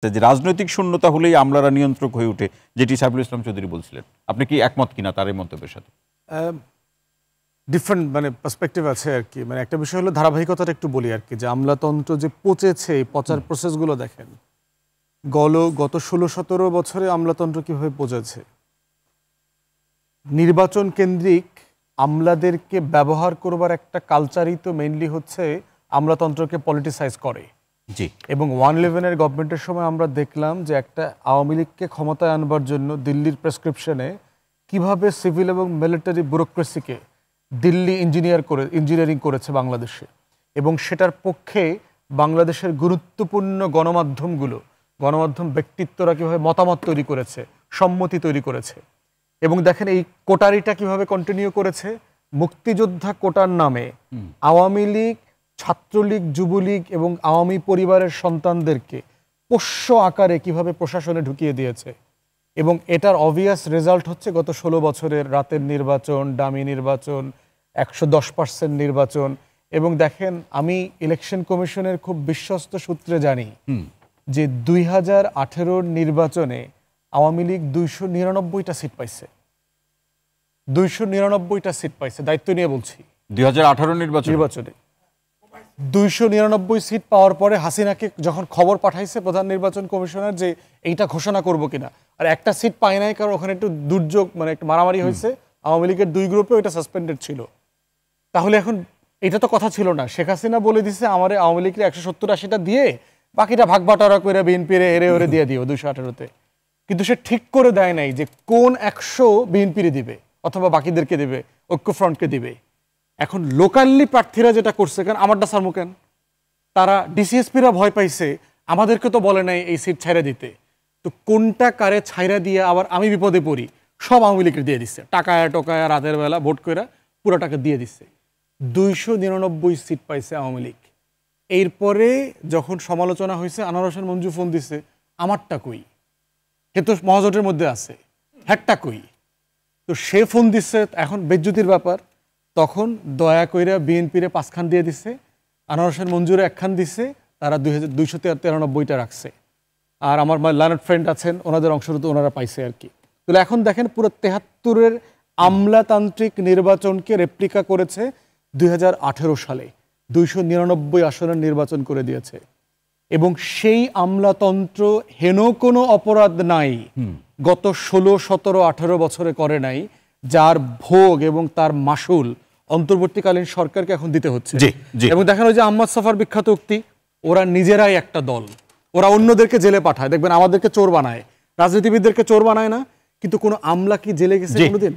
যে রাজনৈতিক শূন্যতা হলেই আমলারা নিয়ন্ত্রক হয়ে ওঠে, যেটি সাইফুল ইসলাম চৌধুরী বলছিলেন। আপনি কি একমত কিনা তার এই মন্তব্যের সাথে? ডিফারেন্ট পার্সপেক্টিভ আছে আর কি। একটা বিষয় হলো ধারাবাহিকতাটা একটু বলি আর কি, যে আমলাতন্ত্র যে পচেছে, পচার প্রসেসগুলো দেখেন। গত 16-17 বছরে আমলাতন্ত্র কিভাবে পচেছে। নির্বাচন কেন্দ্রিক আমলাদেরকে ব্যবহার করবার একটা কালচারই তো মেইনলি হচ্ছে আমলাতন্ত্রকে পলিটিসাইজ করে। জি। এবং 111-এর গভর্নমেন্টের সময় আমরা দেখলাম যে একটা আওয়ামী লীগকে ক্ষমতায় আনবার জন্য দিল্লির প্রেসক্রিপশনে কিভাবে সিভিল এবং মিলিটারি ব্যুরোক্রেসিকে দিল্লি ইঞ্জিনিয়ারিং করেছে বাংলাদেশে, এবং সেটার পক্ষে বাংলাদেশের গুরুত্বপূর্ণ গণমাধ্যম ব্যক্তিত্বরা কীভাবে মতামত তৈরি করেছে, সম্মতি তৈরি করেছে। এবং দেখেন এই কোটারিটা কিভাবে কন্টিনিউ করেছে। মুক্তিযোদ্ধা কোটার নামে আওয়ামী লীগ, ছাত্রলীগ, যুবলীগ এবং আওয়ামী পরিবারের সন্তানদেরকে পোষ্য আকারে কিভাবে প্রশাসনে ঢুকিয়ে দিয়েছে। এবং এটার অবভিয়াস রেজাল্ট হচ্ছে গত 16 বছরের রাতের নির্বাচন, ডামি নির্বাচন, 110% নির্বাচন। এবং দেখেন, আমি ইলেকশন কমিশনের খুব বিশ্বস্ত সূত্রে জানি যে 2018-র নির্বাচনে আওয়ামী লীগ 299টা সিট পাইছে। 299টা সিট পাইছে, দায়িত্ব নিয়ে বলছি। 2018 নির্বাচনে 299 সিট পাওয়ার পরে হাসিনাকে যখন খবর পাঠাইছে প্রধান নির্বাচন কমিশনার যে এইটা ঘোষণা করব কিনা, আর একটা সিট পায় নাই, কারণ ওখানে একটু দুর্যোগ, একটু মারামারি হয়েছে। আওয়ামী লীগের 2 গ্রুপে ওইটা সাসপেন্ডেড ছিল। তাহলে এখন এটা তো কথা ছিল না। শেখ হাসিনা বলে দিছে আমারে আওয়ামী লীগের 170-80টা দিয়ে বাকিটা ভাগ বাটারা করে বিএনপির এরে ওরে দিয়ে দিও 218-তে। কিন্তু সে ঠিক করে দেয় নাই যে কোন 100 বিএনপির দিবে অথবা বাকিদেরকে দেবে, ঐক্যফ্রন্টকে দিবে। এখন লোকালি প্রার্থীরা যেটা করছে, কারণ আমারটা সারমুকেন, তারা ডিসিএসপিরা ভয় পাইছে, আমাদেরকে তো বলে নাই এই সিট ছাইরা দিতে, তো কোনটা কারে ছাইরা দিয়ে আবার আমি বিপদে পড়ি, সব আওয়ামী লীগের দিয়ে দিচ্ছে। টাকায় টোকায় রাতের বেলা ভোট করে পুরো টাকা দিয়ে দিচ্ছে। 299 সিট পাইছে আওয়ামী লীগ। এরপরে যখন সমালোচনা হয়েছে, আনোয়ার হোসেন মঞ্জু ফোন দিছে, আমারটা কই, সে তো মহাজোটের মধ্যে আছে, হ্যাটটা কই। তো সে ফোন দিচ্ছে, এখন বেজ্জুতির ব্যাপার। তখন দয়া কইরা বিএনপিরে 5 খান দিয়ে দিচ্ছে, আনোয়ার হোসেন মঞ্জুরে 1 খান দিচ্ছে, তারা 293টা রাখছে। আর আমার লার্নার ফ্রেন্ড আছেন, ওনাদের অংশরূপ ওনারা পাইছে আর কি। তাহলে এখন দেখেন পুরো 73-এর আমলাতান্ত্রিক নির্বাচনকে রেপ্লিকা করেছে 2018 সালে, 299 আসনের নির্বাচন করে দিয়েছে। এবং সেই আমলাতন্ত্র হেন কোনো অপরাধ নাই গত 16, 17, 18 বছরে করে নাই, যার ভোগ এবং তার মাসুল অন্তর্বর্তীকালীন সরকারকে এখন দিতে হচ্ছে। এবং দেখেন ওই যে আহমদ সাফার বিখ্যাত উক্তি, ওরা নিজেরাই একটা দল, ওরা অন্যদেরকে জেলে পাঠায়। দেখবেন আমাদেরকে চোর বানায়, রাজনীতিবিদদেরকে চোর বানায় না, কিন্তু কোনো আমলা কি জেলে গেছে কোনোদিন?